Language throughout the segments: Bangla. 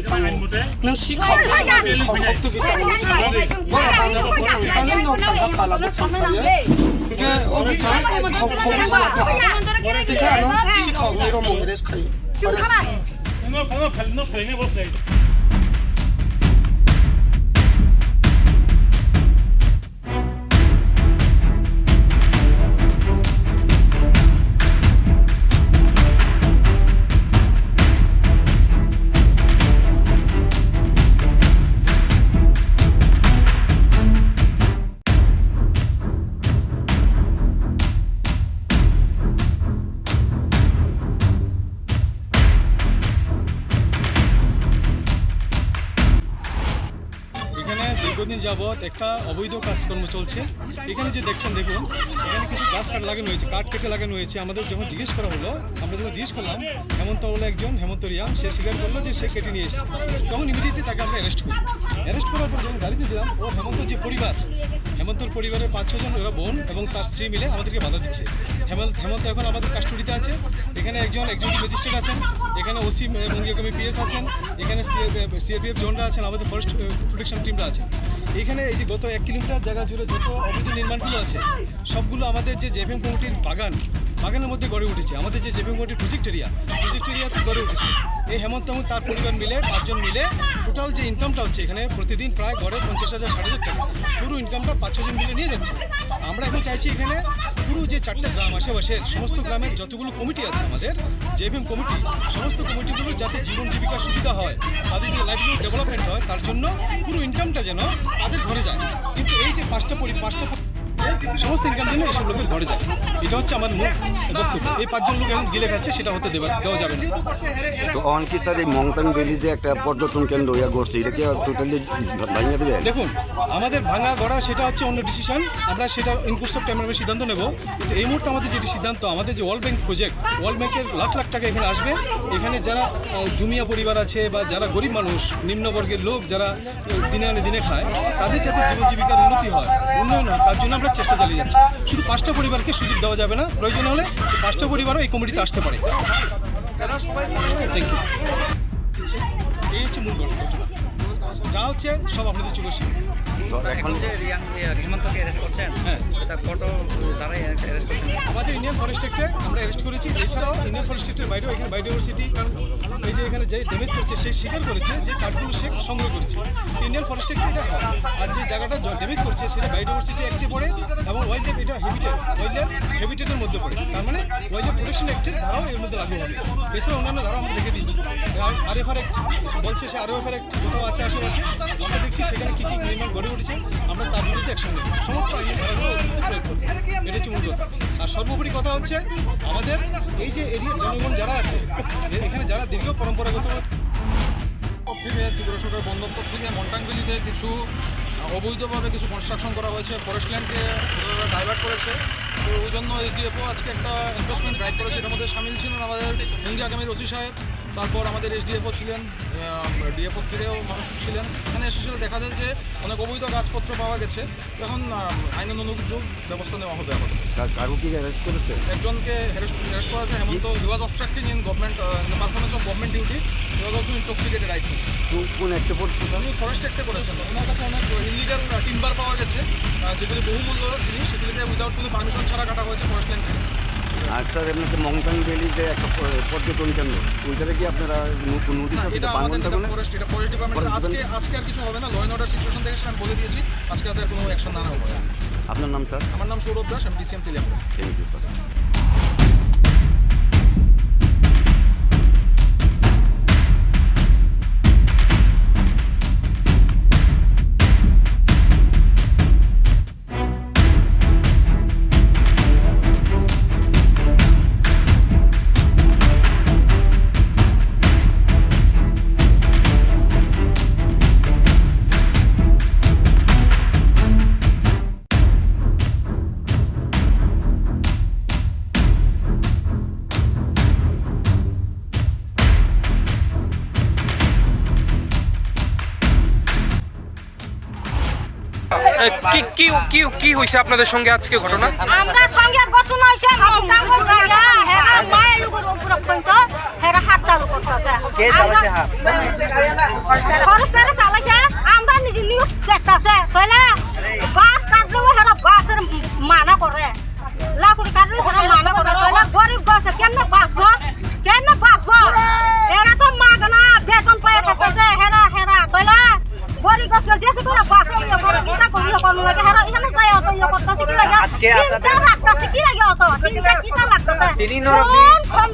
नों सिखाव खावखौ बिथांनि सिखाव बिथांनि न'आव थांखा पालाबो थांखायो 이게 어비가 खावखौ सिखाव देखा नो सिखाव मेरो मोरेस खायो 방금 발로 소행해 보세요. দীর্ঘদিন যাবৎ একটা অবৈধ কাজকর্ম চলছে। এখানে যে দেখছেন দেখুন, এখানে কিছু গাছ কাট লাগানো হয়েছে, কাঠ কেটে লাগানো হয়েছে। আমাদের যখন জিজ্ঞেস করা হলো, আমরা যখন জিজ্ঞেস করলাম হেমন্ত বলে একজন, হেমন্ত রিয়াং, সে স্বীকার করলো যে সে কেটে নিয়ে এসেছে। তখন ইমিডিয়েটলি তাকে আমরা অ্যারেস্ট করি। অ্যারেস্ট করার পর যখন গাড়িতে দিলাম, ও হেমন্তর যে পরিবার, হেমন্তর পরিবারের 5-6 জন ওরা বোন এবং তার স্ত্রী মিলে আমাদেরকে বাধা দিচ্ছে। হেমন্ত এখন আমাদের কাস্টডিতে আছে। এখানে একজন ম্যাজিস্ট্রেট আছেন, এখানে ওসি রোমjakha পিএস আছেন, এখানে সিআরপিএফ জনরা আছেন, আমাদের ফরেস্ট প্রোটেকশন টিমরা আছেন। এখানে এই যে গত 1 কিলোমিটার জায়গা জুড়ে যত অবৈধ নির্মাণগুলো আছে, সবগুলো আমাদের যে জেভিএম কমিটির বাগানের মধ্যে গড়ে উঠেছে। আমাদের যে জেভিএম কমিটির প্রজেক্ট এরিয়াতে গড়ে উঠেছে। এই হেমন্ত এবং তার পরিবার মিলে 5 জন মিলে টোটাল যে ইনকামটা হচ্ছে এখানে প্রতিদিন প্রায় গড়ে 50,000-60,000 টাকা, পুরো ইনকামটা 5-6 জন মিলে নিয়ে যাচ্ছে। আমরা এখন চাইছি এখানে পুরো যে 4টে গ্রাম আশেপাশের সমস্ত গ্রামের যতগুলো কমিটি আছে আমাদের জেভিএম কমিটি, সমস্ত কমিটিগুলো যাতে জীবন জীবিকার সুবিধা হয়, তাদের যে লাইভলিহুড ডেভেলপমেন্ট হয়, তার জন্য পুরো ইনকামটা যেন তাদের ঘরে যায়। কিন্তু এই যে 5টা সমস্ত ইনকাম জন্য এইসব লোকের ঘরে যায়, এটা হচ্ছে আমার মূল বক্তব্য। এই 5 জন লোক এখন গিলে খাচ্ছে, সেটা হতে দেওয়া যাবে না। তো অনেক স্যার এই মংটাং ভ্যালি যে একটা পর্যটন কেন্দ্র ইয়া করছে, এটা কি টোটালি ভাঙিয়ে দেবে? দেখুন, আমাদের ভাঙা গড়া সেটা হচ্ছে অন্য ডিসিশন, আমরা সেটা ইনকোর্স অফ টাইমের সিদ্ধান্ত নেব। কিন্তু এই মুহূর্তে আমাদের যেটি সিদ্ধান্ত, আমাদের যে ওয়ার্ল্ড ব্যাংক প্রজেক্ট, ওয়ার্ল্ড ব্যাংকের লাখ লাখ টাকা এখানে আসবে। এখানে যারা জুমিয়া পরিবার আছে বা যারা গরিব মানুষ, নিম্নবর্গের লোক যারা দিনে আনে দিনে খায়, তাদের যাতে জীবন জীবিকার উন্নয়ন হয়, তার জন্য আমরা চেষ্টা চালিয়ে যাচ্ছি। শুধু 5টা পরিবারকে সুযোগ দেওয়া যাবে না, প্রয়োজন হলে 5টা পরিবারও এই কমিটিতে আসতে পারে। Thank you. এই হচ্ছে মূল ঘটনা, যা হচ্ছে সব আপনাদের চোখের সামনে। এখন যে হেমন্তকে অ্যারেস্ট করছেন, হ্যাঁ, এটা কত তারাই অ্যারেস্ট করছেন? আমাদের ইন্ডিয়ান ফরেস্ট অ্যাক্টে আমরা অ্যারেস্ট করেছি। এছাড়াও ইন্ডিয়ান ফরেস্ট অ্যাক্টের বাইরেও এখানে বায়োডাইভার্সিটি, কারণ এই যে এখানে যে ড্যামেজ করেছে সে স্বীকার করেছে যে কাঠগুলো সে সংগ্রহ করেছে। ইন্ডিয়ান ফরেস্ট অ্যাক্টে এটা হয়। আর যে জায়গাটা ড্যামেজ করেছে সেটা বায়োডাইভার্সিটি অ্যাক্টে পড়ে এবং ওয়াইল্ড লাইফ, এটা হ্যাবিটেটের মধ্যে পড়ে। তার মানে ওয়াইল্ড লাইফ প্রোটেকশন অ্যাক্টের ধারাও এর মধ্যে লাগু হবে। এছাড়া অন্যান্য ধারা আমরা দেখে দিচ্ছি। আরএফআর অ্যাক্ট বলছে, সে আরএফআর অ্যাক্ট কোথাও আছে আশেপাশে, আমরা দেখছি সেখানে কী নির্মাণ গড়ে উঠেছে, আমরা তার বিরুদ্ধে অ্যাকশন নেব। সমস্ত আইনি ধারাগুলো প্রয়োগ করবো, এটা হচ্ছে মূল কথা। আর সর্বোপরি কথা হচ্ছে আমাদের এই যে এরিয়ার জনগণ যারা আছে, এখানে যারা দীর্ঘ পরম্পরাগত থেকে ত্রিপুরা বন্দর থেকে মন্টাং ভ্যালিতে কিছু অবৈধভাবে কিছু কনস্ট্রাকশন করা হয়েছে, ফরেস্ট ল্যান্ডকে ডাইভার্ট করেছে। তো ওই জন্য এসডিএফও আজকে একটা এনফোর্সমেন্ট ড্রাইভ করেছে। এটার মধ্যে সামিল ছিলেন আমাদের romjakha ওসি সাহেব, তারপর আমাদের এসডিএফও ছিলেন, ডিএফও থেকেও মানুষ ছিলেন। এখানে এসে দেখা যায় যে অনেক অবৈধ কাগজপত্র পাওয়া গেছে। এখন আইনের অনুযোগ ব্যবস্থা নেওয়া হবে। আমাদের একজনকে অ্যারেস্ট করা হয়েছে, Hemanta. He was obstructing in government performance of government duty. He was also intoxicated, I think. উনি ফরেস্ট অ্যাক্টে করেছেন। ওনার কাছে অনেক ইলিগাল টিম্বার পাওয়া গেছে, যেগুলি বহুমূল্য জিনিস, সেগুলিকে উইদাউট কোনো পারমিশন ছাড়া কাটা হয়েছে ফরেস্ট ল্যান্ড থেকে। আর স্যার এমনিতে মংটাং ভ্যালি যে একটা পর্যটন কেন্দ্র, ওইটাতে কি আপনারা নোটিশ? এটা আমাদের ফরেস্ট ডিপার্টমেন্ট আজকে আর কিছু হবে না। ল অ্যান্ড অর্ডার সিচুয়েশন দেখে আমি বলে দিয়েছি, আজকে তাদের কোনো অ্যাকশন না নেওয়া হবে। আপনার নাম স্যার? আমার নাম সৌরভ দাস, আমি DCM Tiliapur. Thank you sir. কি হইছে আপনাদের সঙ্গে আজকে ঘটনা? আমরা সঙ্গে ঘটনা হইছে মন্টাঙ্গর জায়গা হেরা মায়ের লোকের উপর পর্যন্ত হেরা হাত চালু করতেছে। কে চালাছে হাত? ফরেস্টারে চালাইছে আমরা নিজে নিউজ দেখতাছে তাইলে বাস কাটলেও হেরা বাসের মানা করে লাকুড়ি কাটলেও হেরা মানা করে তাইলে গরিব গাছে কেমনে বাঁচবো এরা তো মাগনা বেতন পায় থাকতেছে হেরা তাইলে গরিব গাছে যেসে করে বাসে ইয়ে করে কিতা করিও কোন লাগে হেরা এখানে যায় অত ইয়ে করতেছে কি লাগে আজকে আপনাদের রাখতেছে কি লাগে অত তিনটা কিতা লাগতেছে তিনি নরক কোন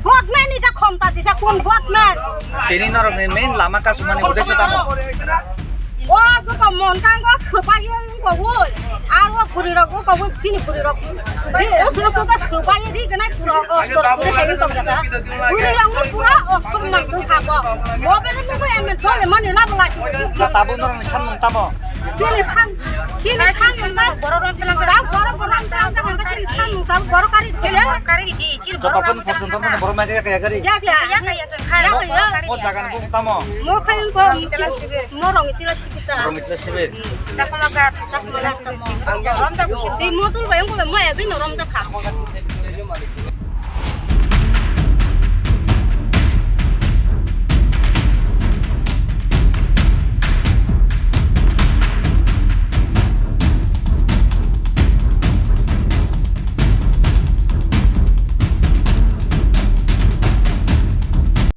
গভর্নমেন্ট এটা ক্ষমতা দিছে কোন গভর্নমেন্ট তিনি নরক মেইন লামা কাজ মানে উদ্দেশ্য তামো ও গো মন্টাং গো সবাই গো আর ও পুরির গো গো চিনি পুরির ও সো গো সবাই দি গনাই পুরো অস্ত্র পুরো হেগে তো গতা পুরির গো পুরো অস্ত্র মাগু খাবো মোবাইল মে এমে ধরে মানে লাভ লাগি তাবু নরক সান তামো চিনি সান না বড় রন তেলা বড় চিনি সান তাম বড় কারি দি চির যতক্ষণ পর্যন্ত মানে বড় মাগে গাড়ি ya ও জাগান বুক তামো mo khayin ko mo rong itila sikita রমিতলা শিবির chakma rom da kushi di motul bayang ko mo ya bin rom da kha